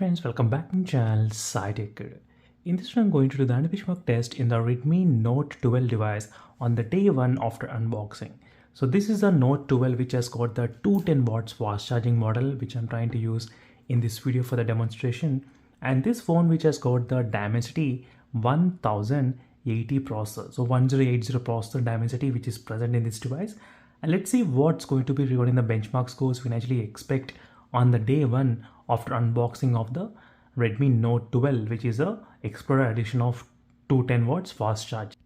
friends, welcome back to my channel SciTech. In this one, I'm going to do the benchmark test in the Redmi Note 12 device on the day one after unboxing. So this is the Note 12 which has got the 210 watts fast charging model which I'm trying to use in this video for the demonstration, and this phone which has got the Dimensity 1080 processor. So 1080 processor Dimensity which is present in this device, and let's see what's going to be regarding the benchmark scores we can actually expect on the day one after unboxing of the Redmi Note 12, which is a Explorer edition of 210 watts fast charge.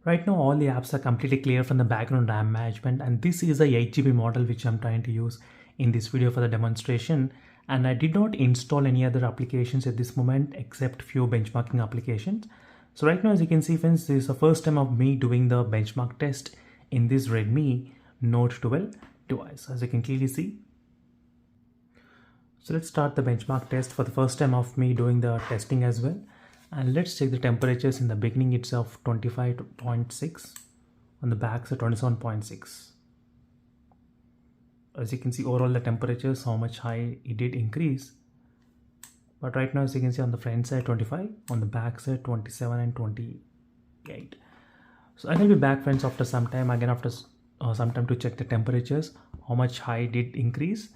Right now all the apps are completely clear from the background RAM management, and this is a 8GB model which I'm trying to use in this video for the demonstration, and I did not install any other applications at this moment except few benchmarking applications. So right now, as you can see friends, this is the first time of me doing the benchmark test in this Redmi Note 12 device, as you can clearly see. So let's start the benchmark test for the first time of me doing the testing as well. And let's check the temperatures. In the beginning it's of 25.6, on the back side 27.6. As you can see, overall the temperatures, how much high it did increase. But right now, as you can see, on the front side 25, on the back side 27 and 28. So I will be back friends after some time, again after some time, to check the temperatures, how much high did increase.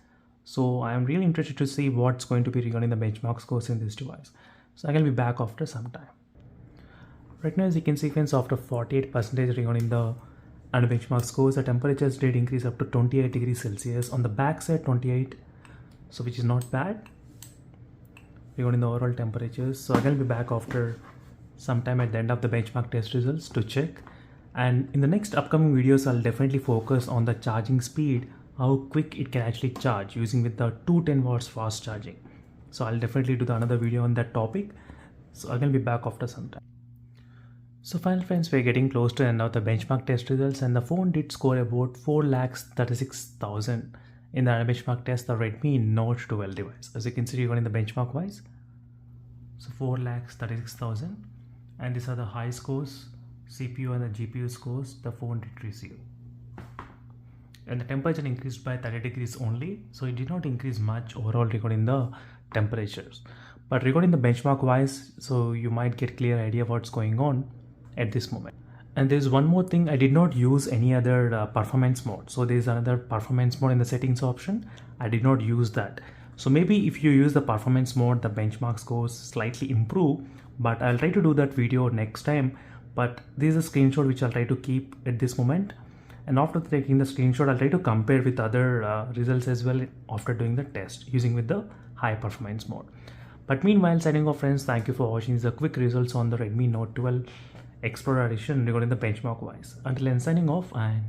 So I am really interested to see what's going to be regarding the benchmark scores in this device. So I will be back after some time. Right now, as you can see friends, after 48% regarding the benchmark scores, the temperatures did increase up to 28 degrees Celsius. On the back side 28, so which is not bad regarding the overall temperatures. So I will be back after some time at the end of the benchmark test results to check. And in the next upcoming videos, I'll definitely focus on the charging speed, how quick it can actually charge using with the 210 watts fast charging. So I'll definitely do another video on that topic. So I will be back after some time. So finally friends, we're getting close to the end of the benchmark test results, and the phone did score about 4,36,000 in the benchmark test, the Redmi Note 12 device. As you can see, regarding the benchmark wise, so 4,36,000, and these are the high scores, CPU and the GPU scores the phone did receive. And the temperature increased by 30 degrees only, so it did not increase much overall regarding the temperatures. But regarding the benchmark wise, so you might get clear idea of what's going on at this moment. And there's one more thing, I did not use any other performance mode. So there's another performance mode in the settings option, I did not use that. So maybe if you use the performance mode, the benchmark scores slightly improve, but I'll try to do that video next time. But this is a screenshot which I'll try to keep at this moment, and after taking the screenshot, I'll try to compare with other results as well after doing the test using with the high performance mode. But meanwhile, signing off friends, thank you for watching the quick results on the Redmi Note 12 Explorer edition regarding the benchmark wise. Until then, signing off, and